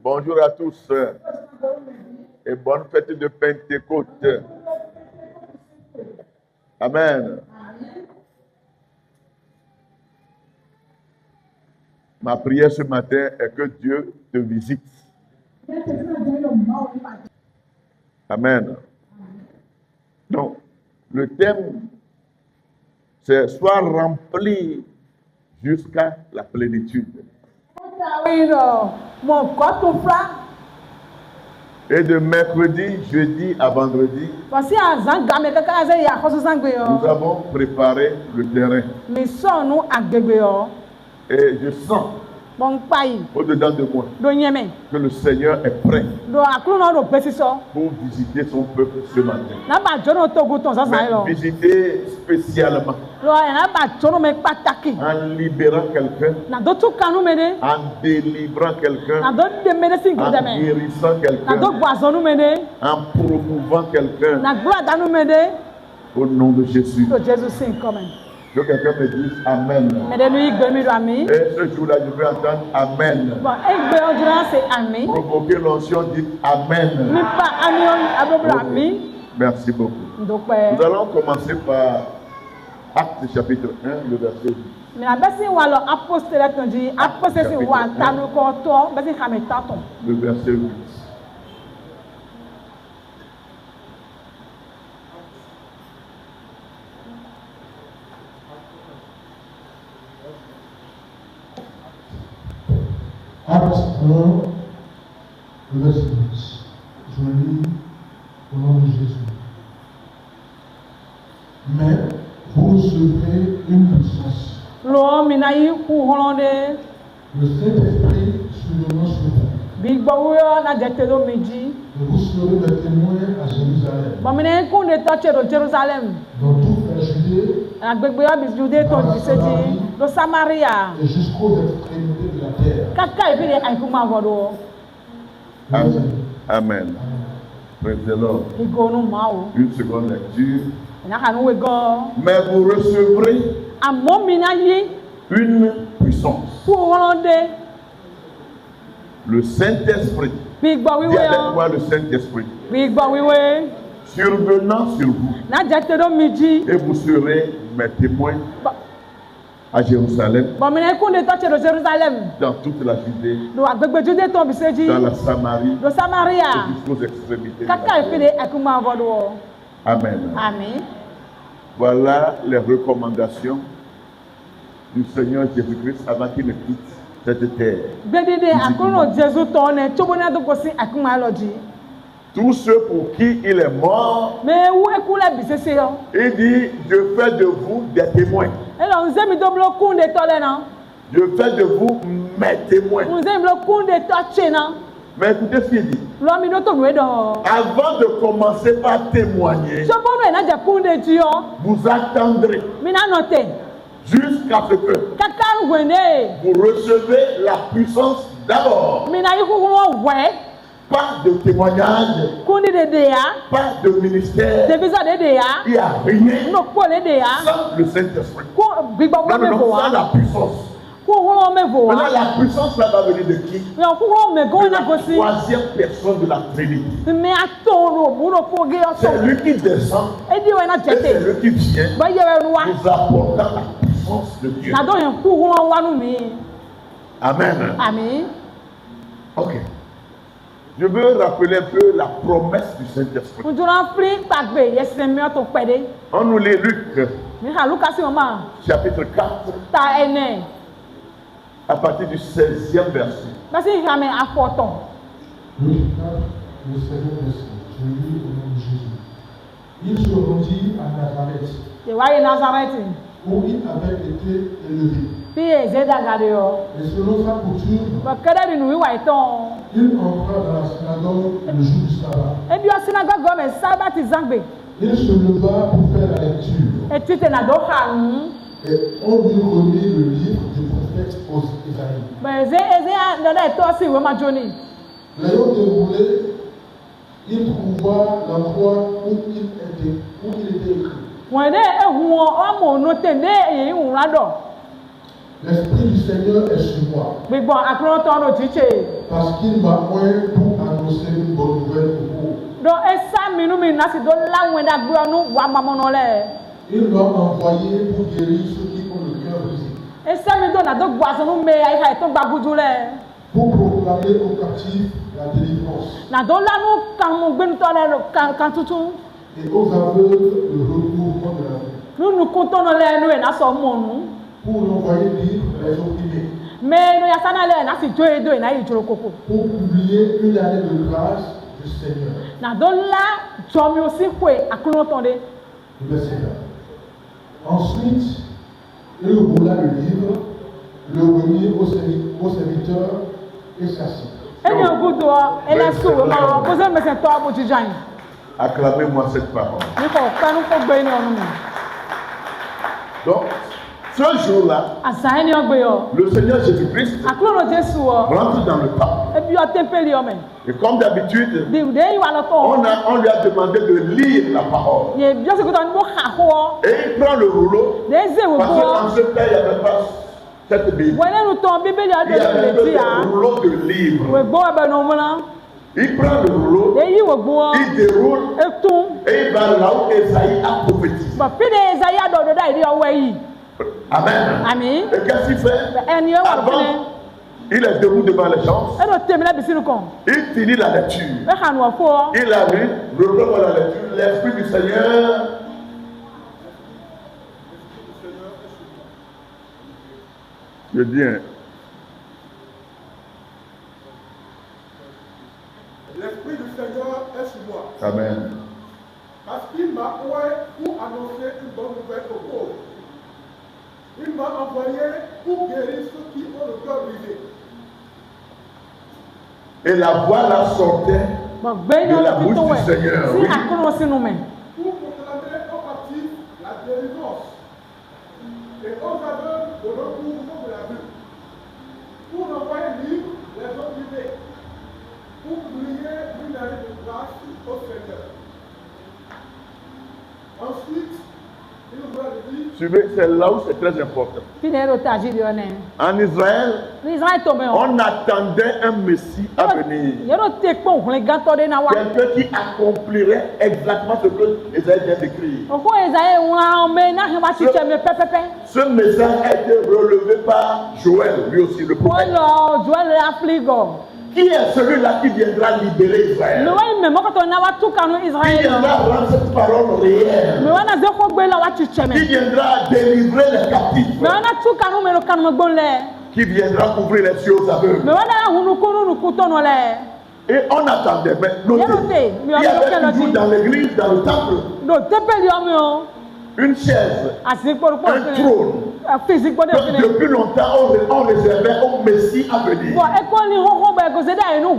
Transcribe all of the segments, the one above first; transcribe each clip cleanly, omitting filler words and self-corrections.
Bonjour à tous et bonne fête de Pentecôte. Amen. Ma prière ce matin est que Dieu te visite. Amen. Donc, le thème, c'est sois rempli jusqu'à la plénitude. Et de mercredi, jeudi à vendredi, nous avons préparé le terrain. Et je sens au-dedans de moi que le Seigneur est prêt pour visiter son peuple ce matin. Mais visiter spécialement. En libérant quelqu'un, en délivrant quelqu'un, en guérissant quelqu'un, en promouvant quelqu'un. Au nom de Jésus. Que quelqu'un me dise Amen. Et ce jour-là, je veux entendre Amen. Provoquer l'onction, dites Amen. Okay. Merci beaucoup. Nous allons commencer par Actes chapitre 1, le verset 8. Le verset 8. Acte 1, verset 8. Je lis au nom de Jésus. Mais vous recevrez une puissance. Le Saint-Esprit surviendra sur vous. Et vous serez des témoins à Jérusalem. Dans toute la Judée, dans la Samarie, et jusqu'aux extrémités de la terre. Amen. Amen. Praise the Lord. Une seconde lecture. Mais vous recevrez une puissance. Le Saint-Esprit. Dis avec moi le Saint-Esprit. Survenant sur vous. Et vous serez mes témoins à Jérusalem. Dans toute la Judée. Dans la Samarie. Et jusqu'aux extrémités de la terre. Amen. Amen. Voilà les recommandations du Seigneur Jésus-Christ avant qu'il ne quitte cette terre. Tous ceux pour qui il est mort, il dit, je fais de vous des témoins. Je fais de vous mes témoins. Mais écoutez ce qu'il dit. Avant de commencer par témoigner, vous attendrez jusqu'à ce que vous recevez la puissance d'abord. Pas de témoignage, pas de ministère, il n'y a rien sans le Saint-Esprit. Non, sans la puissance. Maintenant, la puissance là va venir de qui? De la troisième personne de la Trinité. C'est lui qui descend et c'est lui qui vient nous apportant la puissance de Dieu. Amen. Amen. Ok. Je veux rappeler un peu la promesse du Saint-Esprit. On nous lit Luc, chapitre 4, à partir du 16e verset. Luc 4, le 16e verset. Je lis au nom de Jésus. Il se rendit à Nazareth, où il avait été élevé. Et selon sa coutume, il entra dans la synagogue le jour du sabbat. Il se leva pour faire la lecture. Et on lui remit le livre du prophète Ésaïe. L'ayant déroulé, il trouva l'endroit où il était écrit. L'Esprit du Seigneur est sur moi. Parce qu'il m'a envoyé pour annoncer une bonne nouvelle au pauvres. Il m'a envoyé pour guérir ceux qui ont le cœur brisé. Pour proclamer aux captifs la délivrance. Et aux aveugles le recouvrement de la vue. Pour envoyer libre les opprimés. Pour publier une année de grâce du Seigneur. Verset 1. Ensuite, il roula le livre, le remit au serviteur et s'assit. Acclamez-moi cette parole. Donc, ce jour-là, le Seigneur Jésus-Christ rentre dans le temple. Et comme d'habitude, on lui a demandé de lire la parole. Et il prend le rouleau. Parce qu'en ce temps, il n'y avait pas cette Bible. Il y avait un rouleau de livres. Il prend le rouleau, il déroule et il va là où Esaïe a prophétisé. Amen. Et qu'est-ce qu'il fait? Avant, il est debout devant les gens. Il finit la lecture. Il a lu, reprend la lecture. L'Esprit du Seigneur. Je dis. L'Esprit du Seigneur est sur moi. Amen. Parce qu'il m'a envoyé pour annoncer une bonne nouvelle aux pauvres. Il m'a envoyé pour guérir ceux qui ont le cœur brisé. Et la voix là sortait de la bouche du Seigneur. Oui. Pour proclamer aux captifs la délivrance et aux aveugles le recouvrement de la vue. Pour envoyer libre les opprimés. Pour publier une année de grâce au Seigneur. Ensuite, c'est là où c'est très important. En Israël, on attendait un Messie à venir. Quelqu'un qui accomplirait exactement ce que Isaïe vient d'écrire. Ce message a été relevé par Joël, lui aussi, le prophète. Qui est celui-là qui viendra libérer Israël? Qui viendra rendre cette parole réelle? Qui viendra délivrer les captifs? Qui viendra couvrir les yeux aux aveugles? Et on attendait, mais notez, il y avait toujours dans l'église, dans le temple, une chaise, un trône. Depuis longtemps, on réservait au Messie à venir. Et le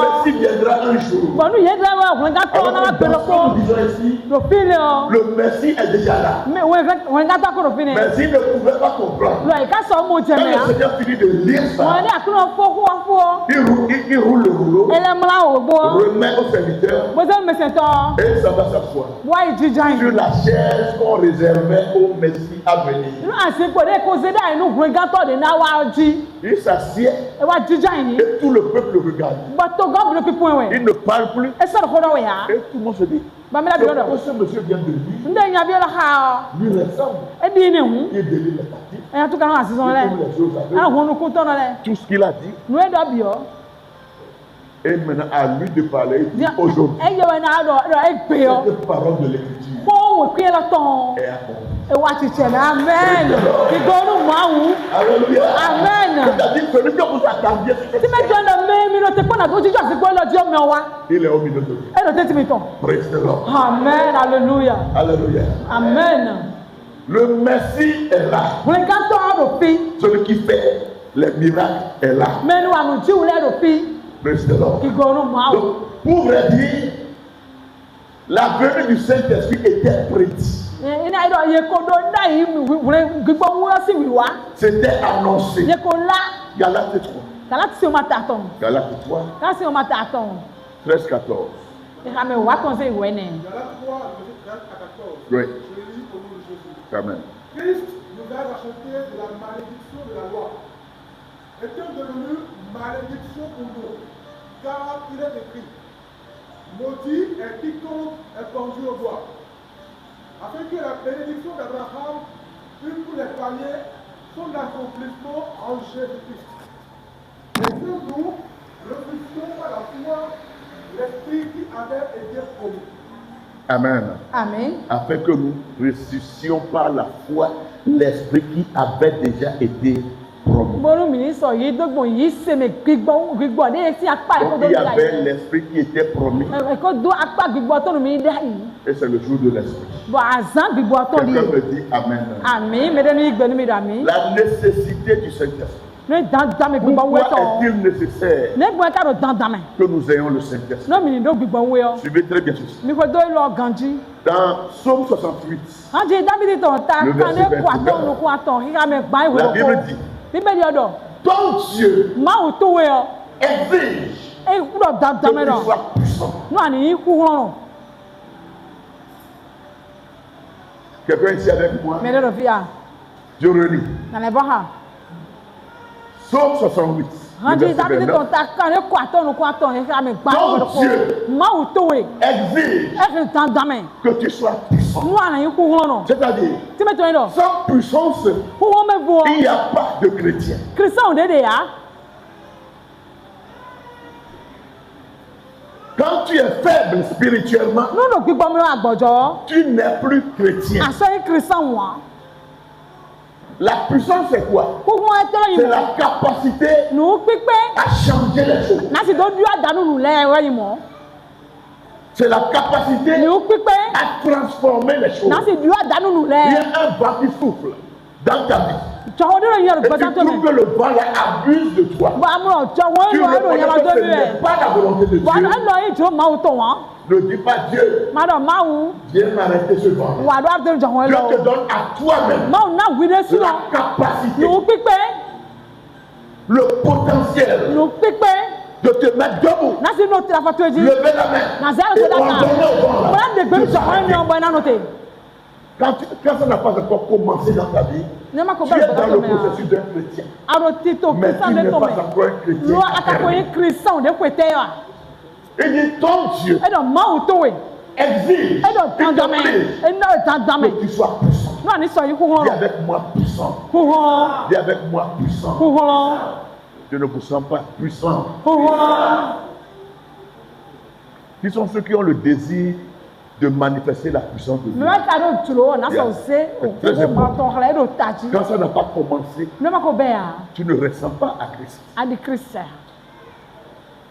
Messie viendra un jour. Alors, nous disons ici, le Messie est déjà là. Mais il ne pouvait pas comprendre. Quand le Seigneur finit de lire ça, il roule le rouleau, remet au serviteur, et ça va s'asseoir sur la chaise qu'on réservait au Messie à venir. Il s'assied et tout le peuple regarde. Il ne parle plus. Et tout le monde se dit, ce monsieur vient de lui ressemble. Il délivre les captifs. Tout ce qu'il a dit. Et maintenant, à lui de parler, aujourd'hui, cette parole de l'Écriture est accomplie. Amen. Alléluia. Amen. C'est-à-dire que celui que vous attendiez, il est au milieu de vous. Praise the Lord. Amen. Alléluia. Alléluia. Amen. Le Messie est là. Celui qui fait les miracles est là. Praise the Lord. Donc, pour vrai dire, la venue du Saint-Esprit était prédite. C'était annoncé. Galates 3. Galates 3. 13, 14. Oui. Amen. Christ nous a racheté de la malédiction de la loi, étant devenu malédiction pour nous, car il est écrit, maudit est quiconque est pendu au bois, afin que la bénédiction d'Abraham eût pour les paliers son accomplissement en Jésus-Christ. Et que nous refusons par la foi l'esprit qui avait été promis. Amen. Amen. Afin que nous ressuscitions par la foi l'esprit qui avait déjà été promis. Donc, il y avait l'esprit qui était promis. Et c'est le jour de l'esprit. Quelqu'un me dit Amen. Amen. La nécessité du Saint-Esprit. Pourquoi est-il nécessaire que nous ayons le Saint-Esprit? Suivez très bien ceci. Dans Psaume 68, le verset 29, la Bible dit, ton Dieu exige que tu sois puissant. Quelqu'un ici avec moi? Je relis. Psaume 68. Le verset 29. Ton Dieu exige que tu sois puissant. C'est-à-dire, sans puissance, il n'y a pas de chrétien. Quand tu es faible spirituellement, tu n'es plus chrétien. La puissance, c'est quoi? C'est la capacité à changer les choses. C'est la capacité à transformer les choses. Il y a un vent qui souffle dans ta vie. Et tu trouves que le vent là abuse de toi. Tu reconnais que ce n'est pas la volonté de Dieu. Ne dis pas Dieu. Dieu m'a arrêté ce vent. Dieu te donne à toi-même la capacité, le potentiel de te mettre debout, lever la main et ordonner au vent. Quand ça n'a pas encore commencé dans ta vie, tu es dans le processus d'un chrétien. Mais tu n'es pas encore un chrétien. Il dit ton Dieu exige que tu sois puissant. Dis avec moi puissant. Dis avec moi puissant. Je ne vous sens pas puissant. Qui sont ceux qui ont le désir de manifester la puissance de Dieu? Quand ça n'a pas commencé, tu ne ressens pas à Christ.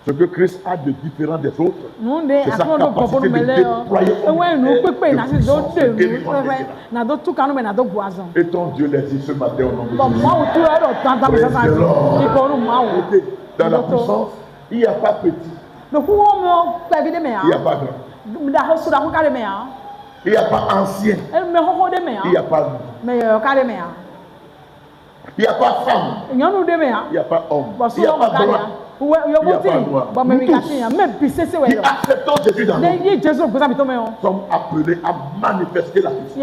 Ce que Christ a de différent des autres, c'est sa capacité de déployer son et ton Dieu les dit ce matin au nom de Jésus. Dans la puissance, il n'y a pas petit, il n'y a pas grand, il n'y a pas ancien, il n'y a pas il n'y a pas femme, il n'y a pas homme, il n'y a pas blanc. Il n'y a pas noir. Nous tous qui acceptons Jésus dans nous sommes appelés à manifester la puissance.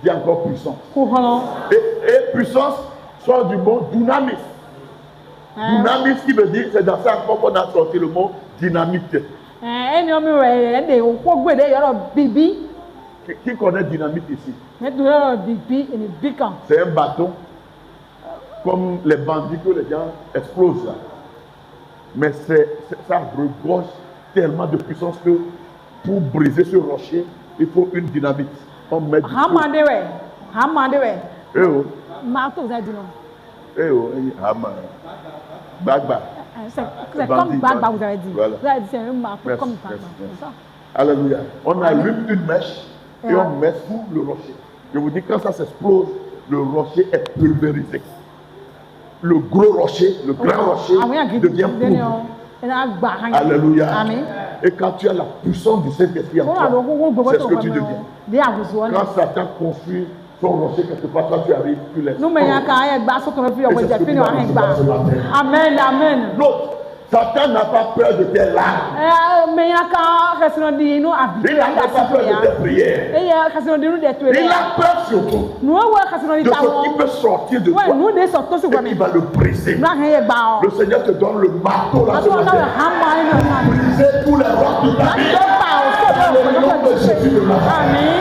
Dis encore puissance. Et puissance sort du mot dynamis. Dynamis qui veut dire, c'est dans ça qu'on a sorti le mot dynamite. Qui connaît dynamite ici? C'est un bâton. Comme les bandits que les gens explosent là. Mais ça regorge tellement de puissance que pour briser ce rocher, il faut une dynamite. On met du feu. Bagba. C'est comme Bagba, vous avez dit. Voilà. Vous avez dit c'est un marteau comme Bagba. Alléluia. On allume une mèche et on met sous le rocher. Je vous dis, quand ça s'explose, le rocher est pulvérisé. Le gros rocher, le grand rocher devient pauvre. Alléluia. Amen. Et quand tu as la puissance du Saint-Esprit en toi, c'est ce que tu deviens. Quand Satan construit son rocher quelque part, toi tu arrives, tu laisses. Amen, amen. L'autre, Satan n'a pas peur de tes larmes. Il n'a pas peur de tes prières. Il a peur surtout de ce qui peut sortir de toi et qui va le briser. Le Seigneur te donne le marteau là ce matin. Briser tous les rocs de ta vie. Dans le nom de Jésus de Nazareth.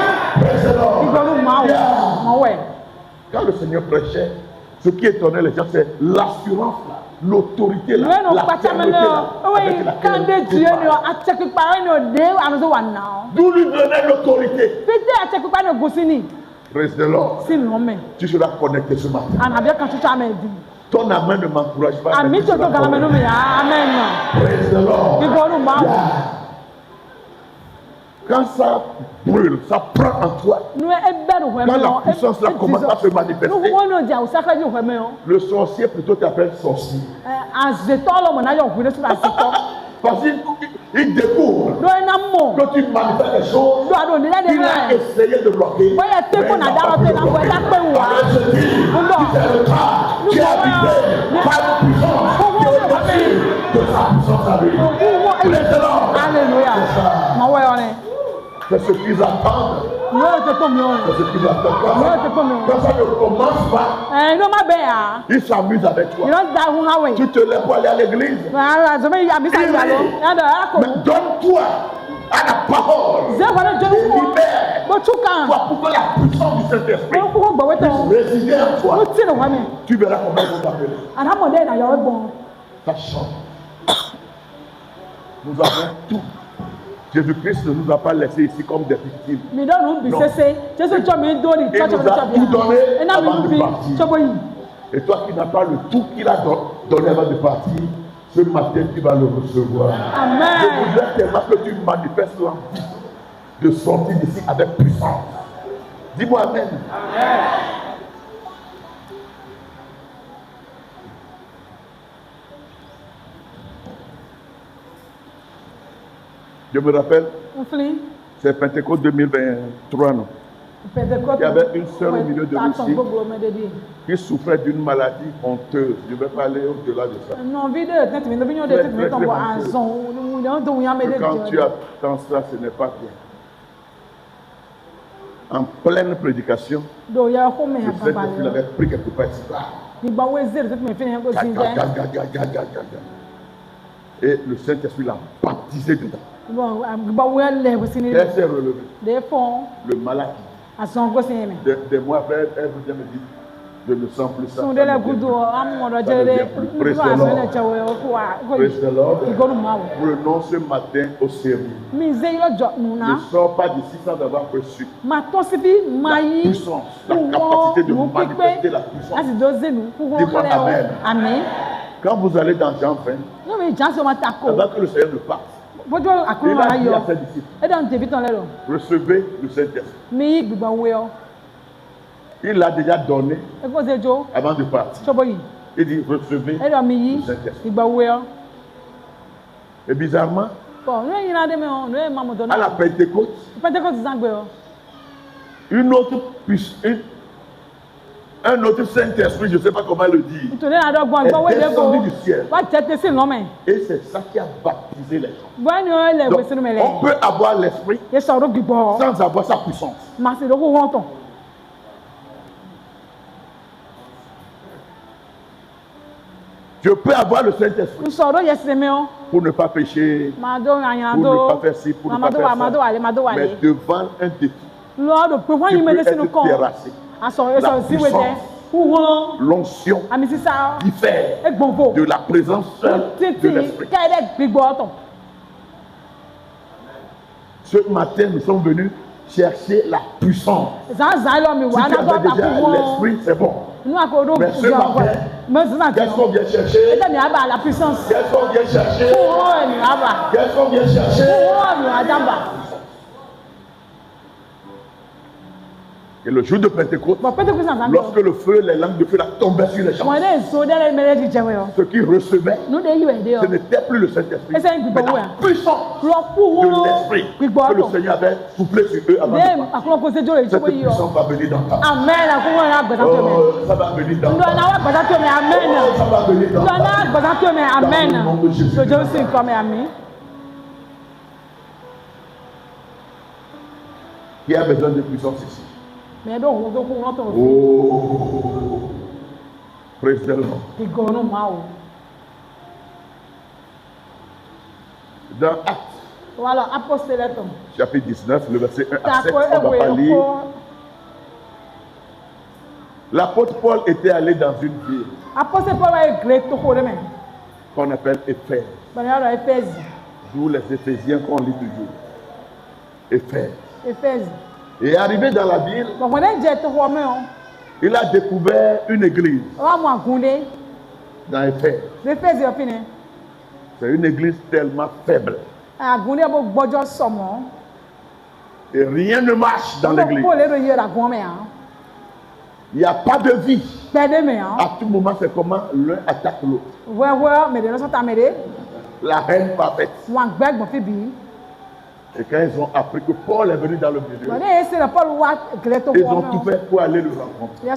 Quand le Seigneur prêchait, ce qui étonnait les gens, c'est l'assurance là. L'autorité là, la fermeté là, avec laquelle il parle. D'où lui donnait l'autorité. Praise the Lord. Tu seras connecté ce matin. Ton amen ne m'encourage pas. Praise the Lord. Quand ça brûle, ça prend en toi. Quand la puissance là commence à se manifester, le sorcier plutôt t'appelle sorcier. Parce qu'il découvre que tu manifestes des choses qu'il a essayé de bloquer. Mais il n'a pas pu le bloquer. Alors je dis, tu es le cas, tu es habité par la puissance qui est au-dessus de sa puissance à lui. Alléluia. C'est ce qu'ils attendent. C'est ce qu'ils attendent. Quand ça ne commence pas, ils s'amusent avec toi. Tu te lèves pour aller à l'église. Mais donne-toi à la parole. Et libère. Pour que la puissance du Saint-Esprit puisse résider en toi. Tu verras comment ils vont t'appeler. Ça change. Nous avons tout. Jésus-Christ ne nous a pas laissés ici comme des victimes. Non. Il nous a tout donné avant de partir. Et toi qui n'as pas le tout qu'il a donné avant de partir, ce matin tu vas le recevoir. Amen. Je voudrais tellement que tu manifestes l'envie de sortir d'ici avec puissance. Dis-moi Amen. Amen. Je me rappelle, c'est Pentecôte 2023, non? Il y avait une sœur au milieu de Russie qui souffrait d'une maladie honteuse. Je ne vais pas aller au-delà de ça. Quand tu attends ça, ce n'est pas bien. En pleine prédication, le Saint-Esprit avait pris quelque part ici. Et le Saint-Esprit l'a baptisé dedans. Elle s'est relevée. Le malade. Des mois après, elle vient me dire, je ne sens plus ça. Praise the Lord. Prenons ce matin au sérieux. Ne sors pas d'ici sans avoir reçu la puissance, la capacité de manifester la puissance. Dis-moi Amen. Quand vous allez dans Jean 20, avant que le Seigneur ne parte, il a dit à ses disciples, recevez le Saint-Esprit. Il l'a déjà donné avant de partir. Il dit, recevez le Saint-Esprit. Et bizarrement, à la Pentecôte, un autre Saint-Esprit, je ne sais pas comment le dire, est descendu du ciel. Et c'est ça qui a baptisé les gens. Donc, on peut avoir l'Esprit sans avoir sa puissance. Je peux avoir le Saint-Esprit pour ne pas pécher, pour ne pas faire ci, pour ne pas faire ça. Mais devant un défi, tu peux être terrassé. La puissance, l'onction diffère de la présence seule de l'Esprit. Ce matin, nous sommes venus chercher la puissance. Si tu avais déjà l'Esprit, c'est bon. Mais ce matin, qu'est-ce qu'on vient chercher? Qu'est-ce qu'on vient chercher? Qu'est-ce qu'on vient chercher? Et le jour de Pentecôte, lorsque le feu, les langues de feu tombaient sur les gens, ceux qui recevaient, ce n'était plus le Saint-Esprit, mais la puissance de l'Esprit que le Seigneur avait soufflé sur eux avant de partir. Cette puissance va venir dans ta vie. Oh, ça va venir dans ta vie. Oh, ça va venir dans ta vie. présente mais amen. Dans le nom de Jésus. Dieu aussi comme amen. Qui a besoin de puissance ici? Mais donc on entend. Oh, praise the Lord. Igono mao. Dans Actes, Voilà, apostole. chapitre 19, le verset 1 à 7, on ne va pas lire. L'apôtre Paul était allé dans une ville qu'on appelle Éphèse. D'où les Éphésiens qu'on lit toujours. Éphèse. Et arrivé dans la ville, il a découvert une église dans Éphèse. C'est une église tellement faible. Et rien ne marche dans l'église. Il n'y a pas de vie. À tout moment, c'est comment l'un attaque l'autre. La haine parfaite. Et quand ils ont appris que Paul est venu dans le milieu, ils ont tout fait pour aller le rencontrer.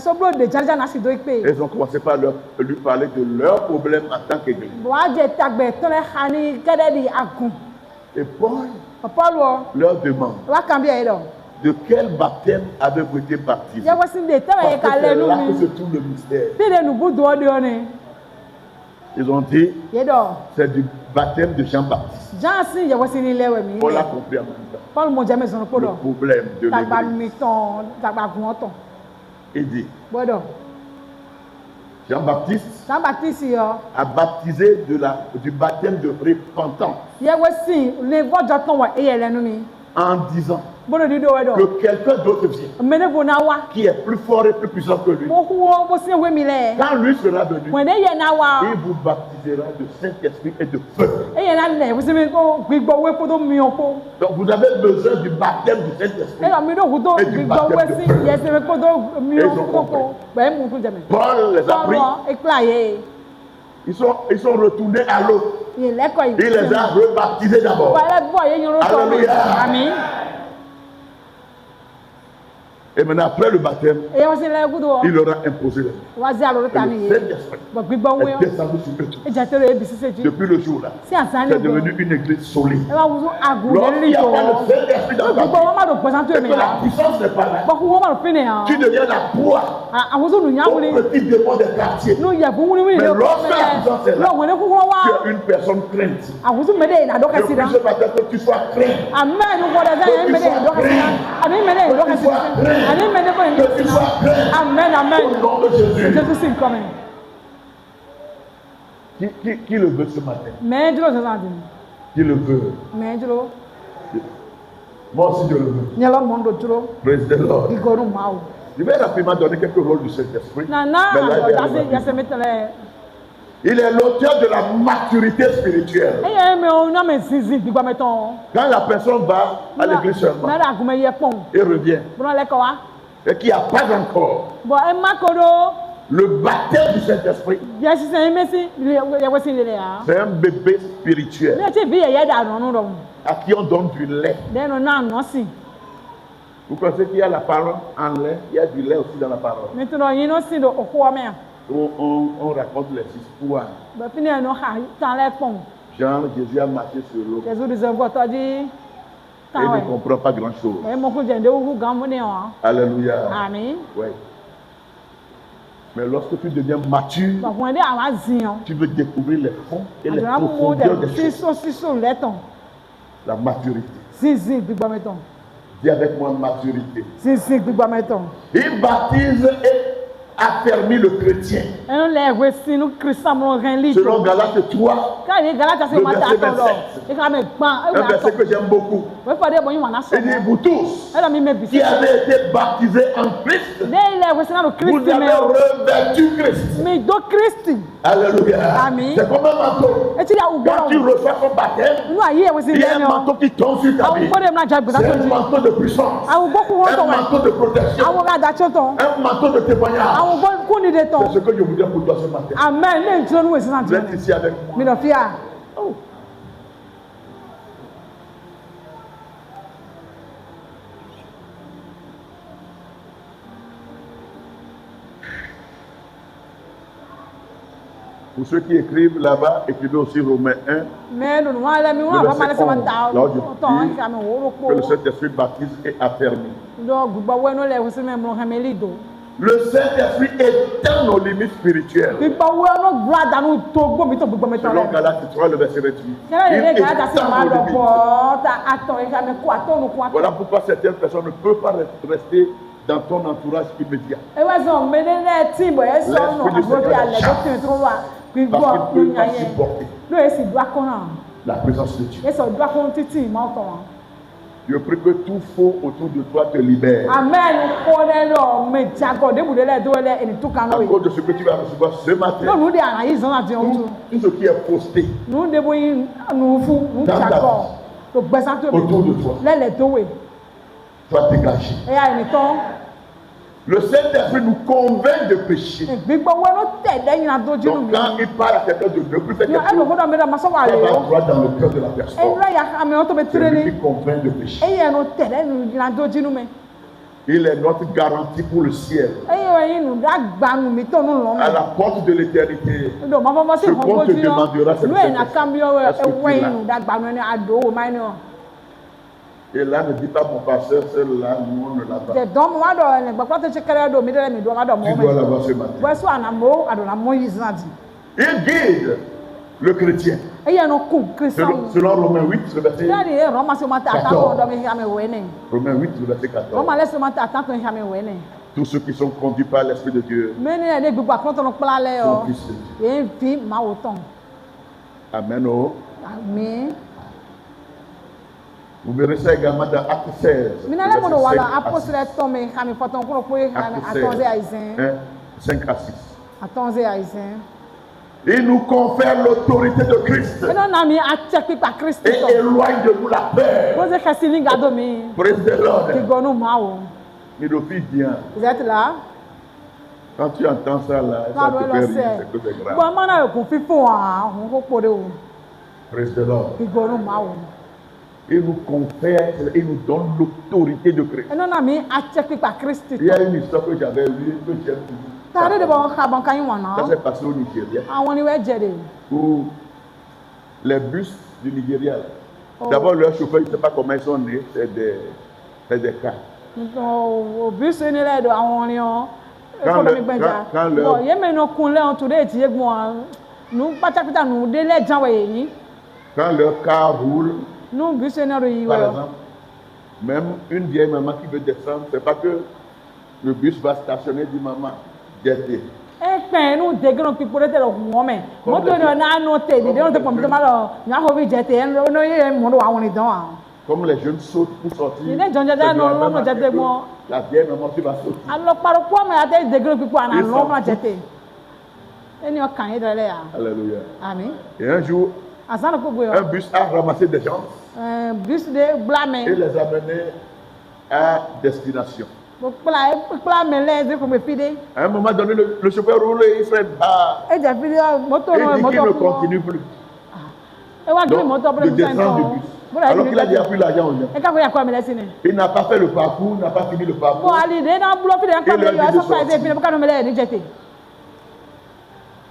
Ils ont commencé par lui parler de leurs problèmes en tant qu'église. Et Paul leur demande de quel baptême avez-vous été baptisé? Parce que c'est là que se trouve le mystère. Ils ont dit, c'est du baptême de Jean-Baptiste. Paul a compris en même temps le problème de l'église. Il dit, Jean-Baptiste a baptisé du baptême de repentance en disant que quelqu'un d'autre vient qui est plus fort et plus puissant que lui. Quand lui sera venu, il vous baptisera de Saint-Esprit et de feu. Donc vous avez besoin du baptême du Saint-Esprit et du baptême de feu. Paul les a pris. Ils sont retournés à l'eau. Il les a rebaptisés d'abord. Alléluia. Amen. Et maintenant, après le baptême, il leur a imposé le Saint-Esprit est descendu sur eux tous. Depuis le jour-là, c'est devenu une église solide. Lorsqu'il n'y a pas le Saint-Esprit dans ta vie, et que la puissance n'est pas là, tu deviens la proie aux petits démons des quartiers. Mais lorsque la puissance est là, tu es une personne crainte. Je prie ce matin que tu sois craint. Amen, amen. Au nom de Jésus. Qui le veut ce matin? Qui le veut? Moi aussi je le veux. Praise the Lord. Je vais rapidement donner quelques rôles du Saint-Esprit. Il est l'auteur de la maturité spirituelle. Quand la personne va à l'église seulement et revient, et qui n'a pas encore le baptême du Saint-Esprit, c'est un bébé spirituel à qui on donne du lait. Vous pensez qu'il y a la parole en lait? Il y a du lait aussi dans la parole. On raconte les histoires. Genre, Jésus a marché sur l'eau. Et il ne comprend pas grand-chose. Alléluia. Amen. Ouais. Mais lorsque tu deviens mature, tu veux découvrir les fonds et les profondeurs des choses. La maturité. Dis avec moi maturité. Il baptise et affermit le chrétien. Selon Galates 3, le verset 27. Un verset que j'aime beaucoup. Il dit, vous tous qui avez été baptisés en Christ, vous avez revêtu Christ. Alléluia. C'est comme un manteau. Quand tu reçois ton baptême, il y a un manteau qui tombe sur ta vie. C'est un manteau de puissance, un manteau de protection, un manteau de témoignage. C'est ce que je vous dis pour toi ce matin. Amen. Vous êtes ici avec moi. Oh. Pour ceux qui écrivent là-bas, écrivez aussi Romains 1. Mais nous, le verset 11, là où que le Saint-Esprit baptise et affermit. Le Saint-Esprit étend nos limites spirituelles. Selon Galates 3, le verset 28. Voilà pourquoi certaines personnes ne peuvent pas rester dans ton entourage immédiat. Parce qu'il ne peut pas supporter la présence de Dieu. Je prie que tout faux autour de toi te libère. Amen. À cause de ce que tu vas recevoir ce matin, tout ce qui est posté dans ta vie, autour de toi, soit dégagé. Le Saint-Esprit nous convainc de péché. Donc quand il parle à quelqu'un de ne plus faire quelque chose, ça va droit dans le cœur de la personne. C'est lui qui convainc de péché. Il est notre garantie pour le ciel. À la porte de l'éternité, ce qu'on te demandera, c'est le Saint-Esprit. Et là, ne dis pas mon pasteur, celle-là, nous on ne l'a pas. Tu dois l'avoir ce matin. Il guide le chrétien. Selon Romains 8, le verset 14. Romains 8, le verset 14. Tous ceux qui sont conduits par l'Esprit de Dieu sont fils de Dieu. Amen. Oh. Amen. Vous verrez ça également dans Acte 16. Acte 5 à 6. Il nous confère l'autorité de Christ. Et éloigne de nous la peur. Praise the Lord. Mais le fils vient. Vous êtes là? Quand tu entends ça là, ça te fait rire, c'est que c'est grave. Praise the Lord. Il nous confère, il nous donne l'autorité de Christ. Il y a une histoire que j'avais vue, que j'aime toujours. Ça s'est passé au Nigeria. Où les bus du Nigeria, d'abord leurs chauffeurs, je ne sais pas comment ils sont nés, c'est des cas. Quand leur car roule, par exemple, même une vieille maman qui veut descendre, c'est pas que le bus va stationner, dit maman, jetez. Comme les jeunes sautent pour sortir, la vieille maman qui va sauter. Alléluia. Amen. Et un jour, un bus a ramassé des gens et les a menés à destination. À un moment donné, le chauffeur roule et il freine. Il dit qu'il ne continue plus. Donc, de descendre du bus. Alors qu'il a déjà pris l'argent aux gens. Il n'a pas fait le parcours, n'a pas fini le parcours.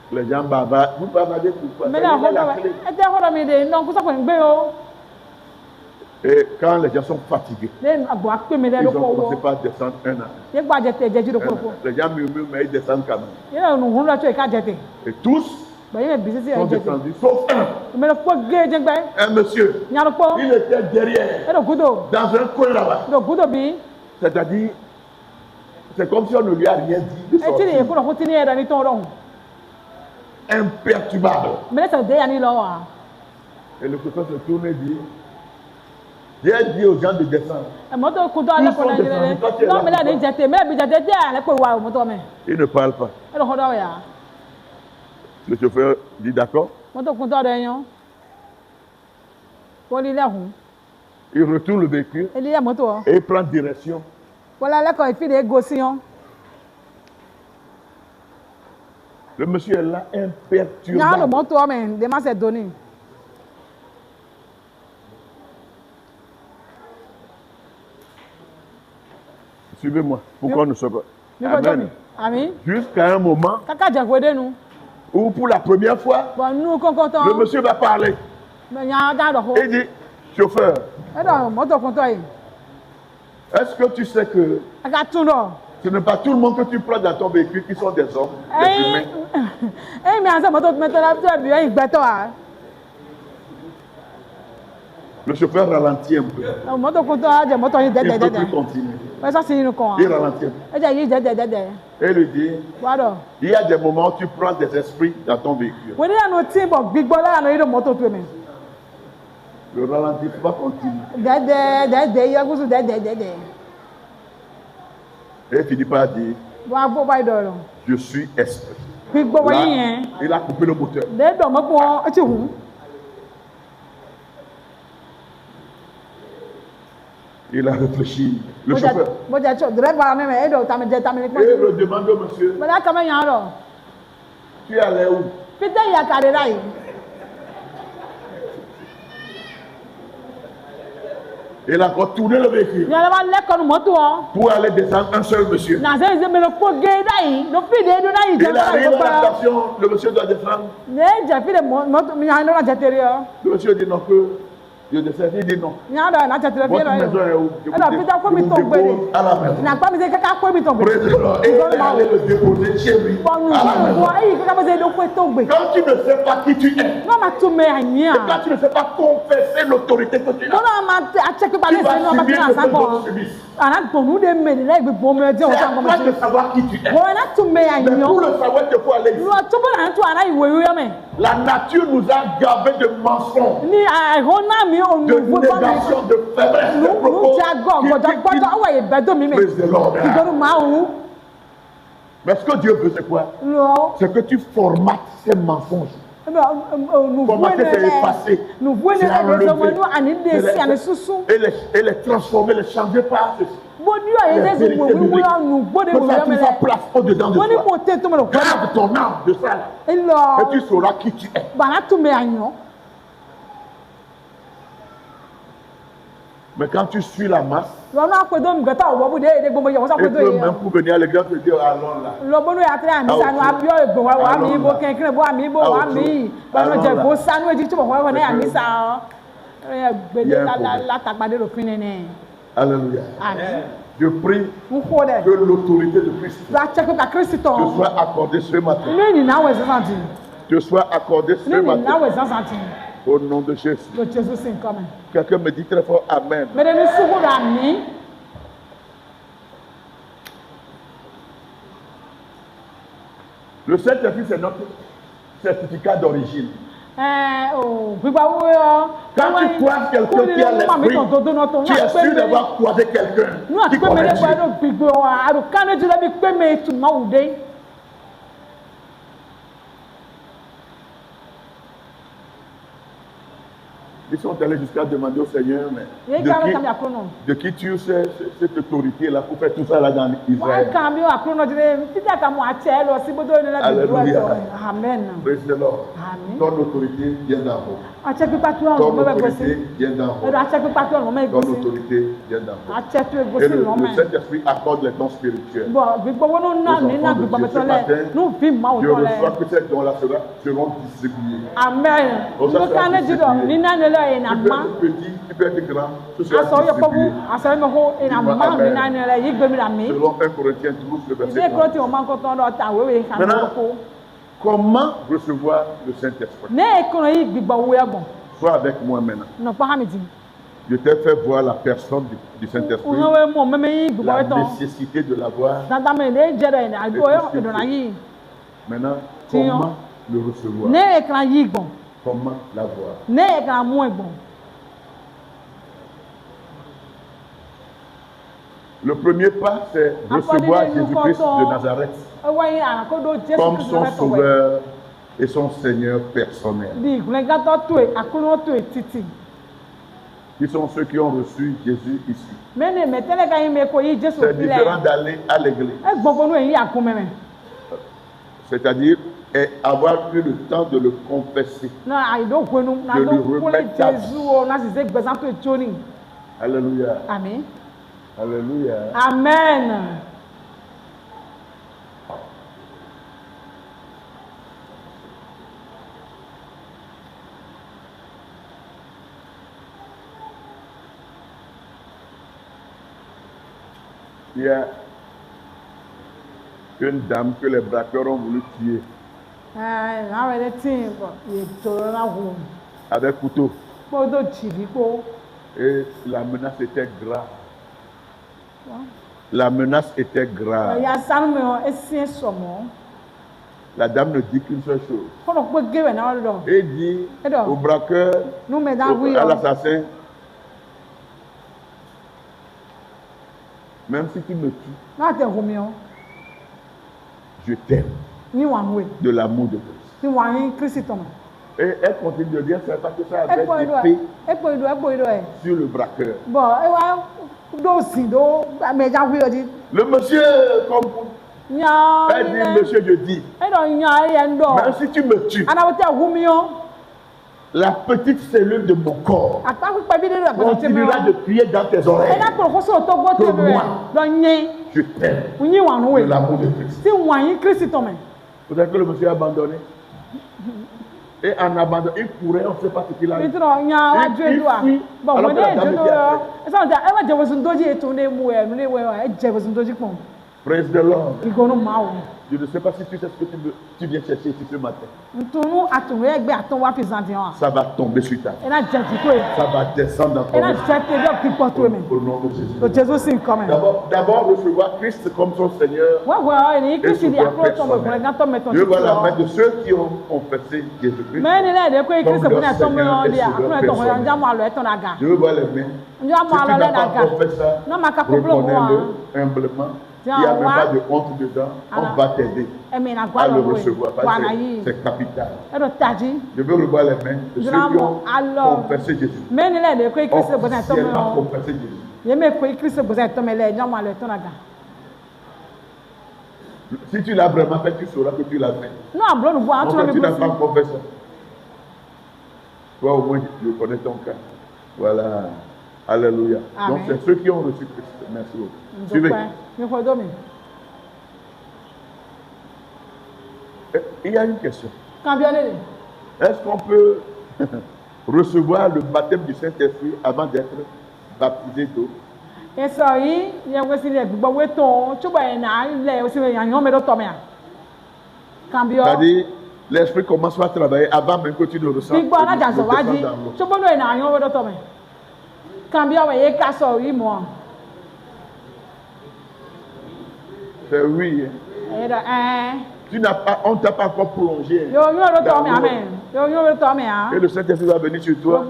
Les gens bavardent. Vous bavardez pourquoi? Et quand les gens sont fatigués, ils ont commencé par descendre un à un. Les gens murmurent, mais ils descendent quand même. Et tous sont descendus, sauf un. Un monsieur. Il était derrière, dans un coin là-bas. C'est-à-dire, c'est comme si on ne lui a rien dit de sortir. Imperturbable. Et le chauffeur se tourne et dit, j'ai dit aux gens de descendre. Il ne parle pas. Le chauffeur dit d'accord. Il retourne le véhicule et il prend direction. Le monsieur est là, imperturbable. Suivez-moi. Pourquoi nous sommes pas? Amen. Jusqu'à un moment, ou pour la première fois, le monsieur va parler. Il dit, chauffeur, est-ce que tu sais que ce n'est pas tout le monde que tu prends dans ton véhicule qui sont des hommes, des humains? Le chauffeur ralentit un peu. Il ne peut plus continuer. Il ralentit. Et lui dit, il y a des moments où tu prends des esprits dans ton véhicule. Le ralentissement continue. Et il finit par dire, je suis esprit. Là, il a coupé le moteur. Il a réfléchi. Le chauffeur. Et il demande au monsieur, tu es allé où? Il a encore tourné le véhicule pour aller descendre un seul monsieur. Il arrive à la station, le monsieur doit descendre. Le monsieur dit non, que je descends. Il dit non. Votre maison est où? Je vous dépose à la maison. Et il est allé le déposer chez lui à la maison. Quand tu ne sais pas qui tu es, et quand tu ne sais pas confesser l'autorité que tu as, tu vas subir ce que d'autres subissent. C'est à toi de savoir qui tu es. Mais pour le savoir, il faut aller ici. La nature nous a gavé de mensonges, de négation, de faiblesse, de propos. Praise the Lord. Mais ce que Dieu veut, c'est quoi? C'est que tu formates ces mensonges. Formater, c'est effacer, c'est enlever, et les transformer, les changer par ceci. Les vérités bibliques. Que ça tu fasses place au-dedans de toi. Garde ton âme de ça. Et tu sauras qui tu es. Mais quand tu suis la masse, et que même pour venir à l'église, te dire allons là. Alléluia. Je prie que l'autorité de Christ te soit accordée ce matin. Te soit accordée ce matin. Au nom de Jésus. Quelqu'un me dit très fort Amen. Le Saint-Esprit, c'est notre certificat d'origine. Quand tu croises quelqu'un qui a l'esprit, tu es sûr d'avoir croisé quelqu'un qui connaît Dieu. Ils sont allés jusqu'à demander au Seigneur, mais de qui tu sais cette autorité-là pour faire tout ça là dans Israël. Alléluia. Amen. Praise the Lord. Ton autorité vient d'en haut. Ton autorité vient d'en haut. Ton autorité vient d'en haut. Et le Saint-Esprit accorde les dons spirituels. Aux enfants de Dieu. Ce matin, je reçois que ces dons-là seront distribués. Amen. Tu peux être grand, tout sera distribué. Selon 1 Corinthiens 12, le verset 11. Maintenant, comment recevoir le Saint-Esprit? Sois avec moi maintenant. Je t'ai fait voir la personne du Saint-Esprit, la nécessité de l'avoir. Maintenant, comment le recevoir? Comment l'avoir? Le premier pas, c'est recevoir Jésus-Christ de Nazareth comme son sauveur et son Seigneur personnel. Qui sont ceux qui ont reçu Jésus ici. C'est différent d'aller à l'église. C'est-à-dire avoir eu le temps de le confesser, de le remettre ta vie. Alléluia. Amen. Alléluia. Amen. Il y a une dame que les braqueurs ont voulu tuer. Avec couteau. Et la menace était grave. La menace était grave. La dame ne dit qu'une seule chose. Et dit au braqueur, à l'assassin, même si tu me tues, je t'aime de l'amour de Christ. Et elle continue de dire, c'est parce que ça avait été sur le braqueur. Le monsieur, comme elle dit, monsieur, je dis, même si tu me tues, la petite cellule de mon corps continuera de crier dans tes oreilles que moi, je t'aime de l'amour de Christ. Peut-être que le monsieur a abandonné. Et en abandonnant, il courait, on ne sait pas ce qu'il a dit. Il fuit, alors que la dame était après. Praise the Lord. Je ne sais pas si tu sais ce que tu viens chercher ici ce matin. Ça va tomber sur ta vie. Ça va descendre dans ton vie. Au nom de Jésus. D'abord recevoir Christ comme son Seigneur. Et Dieu va la main de ceux qui ont confessé Jésus-Christ comme leur Seigneur et Sauveur. Dieu va les mains. Si tu n'as pas confessé ça, reconnais-le humblement. Il n'y a même pas de honte dedans. On va t'aider à le recevoir parce que c'est capital. Je veux revoir les mains de ceux qui ont confessé Jésus. Officiellement confessé Jésus. Si tu l'as vraiment fait, tu sauras que tu l'as fait. Donc, tu n'as pas confessé. Toi au moins, je connais ton cas. Voilà. Alléluia. Donc c'est ceux qui ont reçu Christ. Merci beaucoup. Suivez. Il y a une question. Est-ce qu'on peut recevoir le baptême du Saint-Esprit avant d'être baptisé d'eau? C'est-à-dire, l'Esprit commence à travailler avant même que tu ne ressens dans l'eau. C'est oui. Tu n'as pas, on ne t'a pas encore plongé. Et le Saint-Esprit va venir sur toi.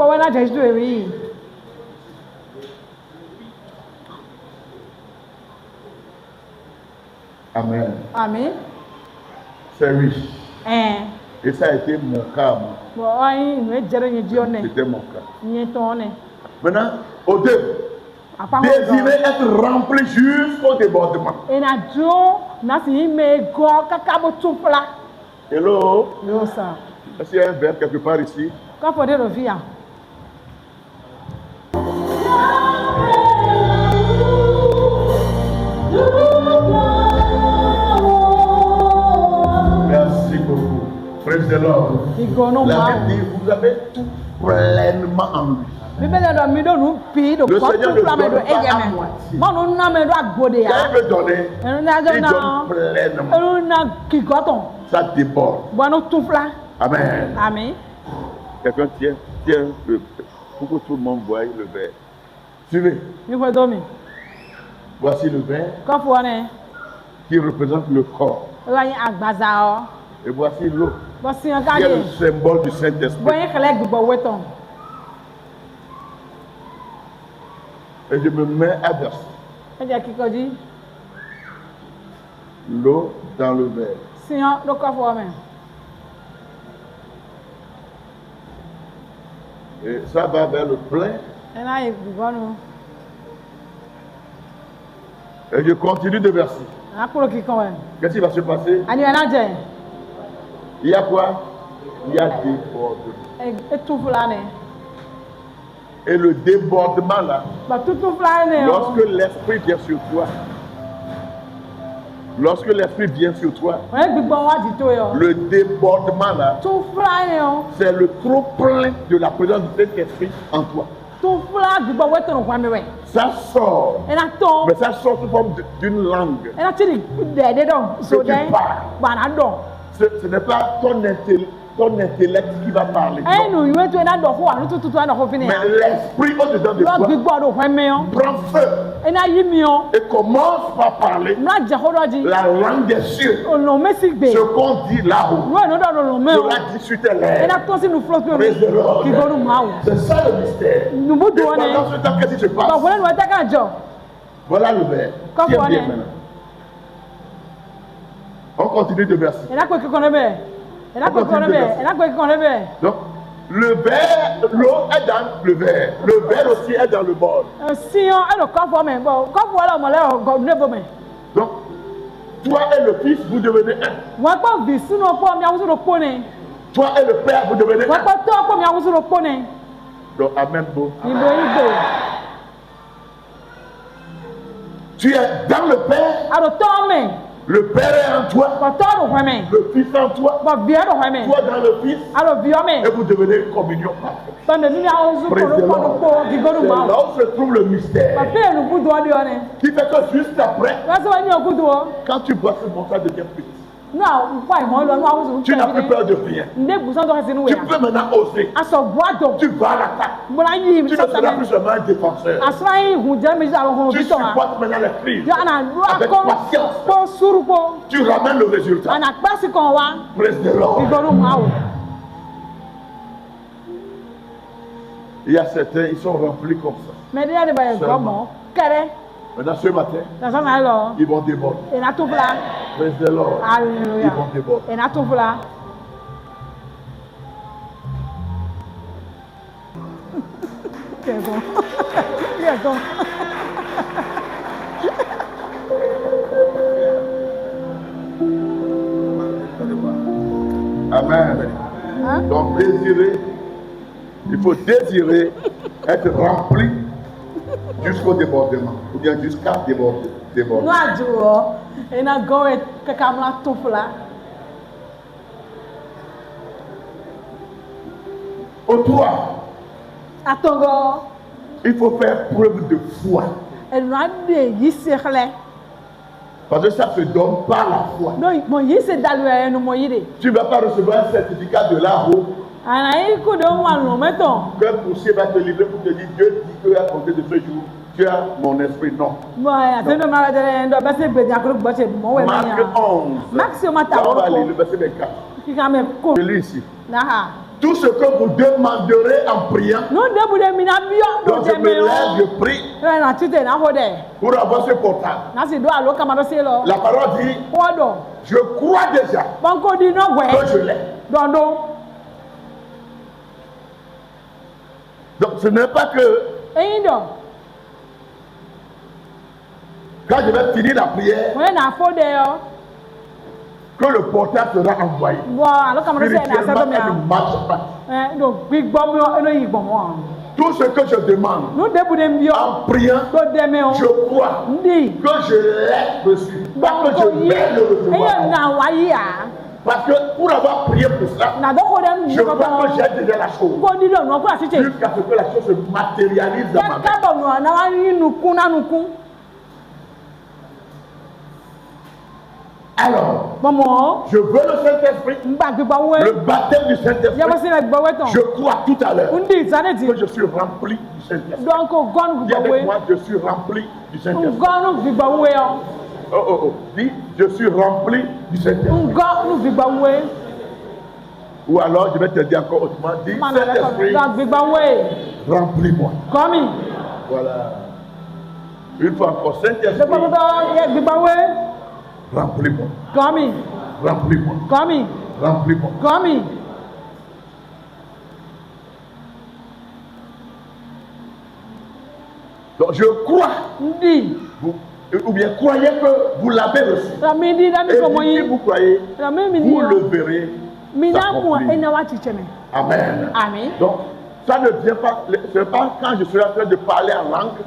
Amen. Amen. C'est oui. Et ça a été mon cas. C'était mon cas. Maintenant, au deux, désirer être rempli jusqu'au débordement. Hello? Est-ce qu'il y a un verbe quelque part ici? Merci beaucoup. Praise the Lord. La Bible dit, vous avez tout pleinement en lui. Le Seigneur ne donne pas à moitié. Quand il veut donner, il donne pleinement. Ça déborde. Amen. Amen. Quelqu'un tient pour que tout le monde voie le verre. Suivez. Voici le verre qui représente le corps. Et voici l'eau qui est le symbole du Saint-Esprit. Et je me mets à verser l'eau dans le verre. Et ça va vers le plein. Et je continue de verser. Qu'est-ce qui va se passer? Il y a quoi? Il y a débordement. Et le débordement là, lorsque l'Esprit vient sur toi, le débordement là, c'est le trop plein de la présence du Saint-Esprit en toi. Ça sort. Mais ça sort sous forme d'une langue. Ce n'est pas ton intellect qui va parler. Mais l'esprit au-dedans de toi prend feu et commence par parler la langue des cieux. Ce qu'on dit là-haut, cela dit sur tes lèvres. Praise the Lord. C'est ça le mystère. Et pendant ce temps, qu'est-ce qui se passe? Voilà le verbe. Tiens bien maintenant. On continue de verser. Donc, le verre, l'eau est dans le verre. Le verre aussi est dans le bol. Donc, toi et le fils, vous devenez un. Toi et le père, vous devenez un. Donc, amen, beau. Tu es dans le père. Le père est en toi. Le fils en toi. Toi dans le fils. Et vous devenez une communion parfaite. C'est là où se trouve le mystère. Qui fait que juste après, quand tu bois ce bon, ça devient petit. Tu n'as plus peur de rien. Tu peux maintenant oser. Tu vas à l'attaque. Tu ne seras plus seulement un défenseur. Tu supportes maintenant les crises avec patience. Tu ramènes le résultat. Praise the Lord. Il y a certains, ils sont remplis comme ça. Maintenant, ce matin, ils vont déborder. Praise the Lord. Ils vont déborder. Amen. Donc désirer, il faut désirer être rempli jusqu'au débordement, ou bien jusqu'à déborder. Au toi, il faut faire preuve de foi. Parce que ça se donne par la foi. Tu ne vas pas recevoir un certificat de là-haut. Qu'un poussier va te livrer pour te dire Dieu dit que à compter de ce jour, tu as mon esprit. Non. Marc 11. On va lire le verset 24. Je lis ici. Tout ce que vous demanderez en priant, donc je me lève, je prie pour avoir ce portable. La parole dit, je crois déjà que je l'ai. Donc ce n'est pas que quand je vais finir la prière, que le portable sera envoyé. Spirituellement, elle ne marche pas. Tout ce que je demande en priant, je crois que je l'ai reçu. Pas que je vais le recevoir. Parce que pour avoir prié pour ça, je crois que j'ai déjà la chose. Jusqu'à ce que la chose se matérialise dans ma vie. Alors, je veux le Saint-Esprit, le baptême du Saint-Esprit. Je crois tout à l'heure que je suis rempli du Saint-Esprit. Dis avec moi, je suis rempli du Saint-Esprit. Dis, je suis rempli du Saint-Esprit. Ou alors, je vais te dire encore autrement, dis, Saint-Esprit, remplis-moi. Voilà. Une fois encore, Saint-Esprit, remplis-moi. Remplis-moi. Remplis-moi. Donc je crois. Ou bien croyez que vous l'avez reçu. Et si vous croyez, vous le verrez s'accomplir. Amen. Donc ça ne vient pas, ce n'est pas quand je suis en train de parler en langue que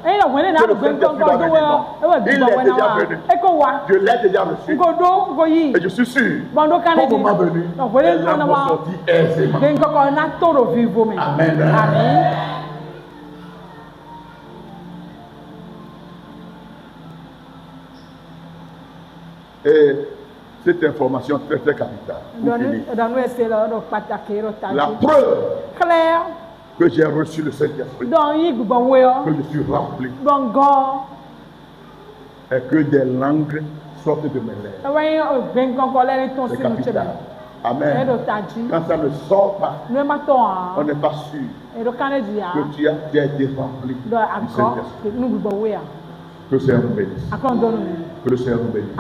le Saint-Esprit va venir. Non. Il est déjà venu. Je l'ai déjà reçu. Et je suis sûr, au moment venu, les langues vont sortir aisément. Amen. Et cette information très très capitale. La preuve que j'ai reçu le Saint-Esprit, que je suis rempli, et que des langues sortent de mes lèvres. C'est capital. Amen. Quand ça ne sort pas, on n'est pas sûr que tu as été rempli du Saint-Esprit. Que le Seigneur nous bénisse. Que le Seigneur nous bénisse.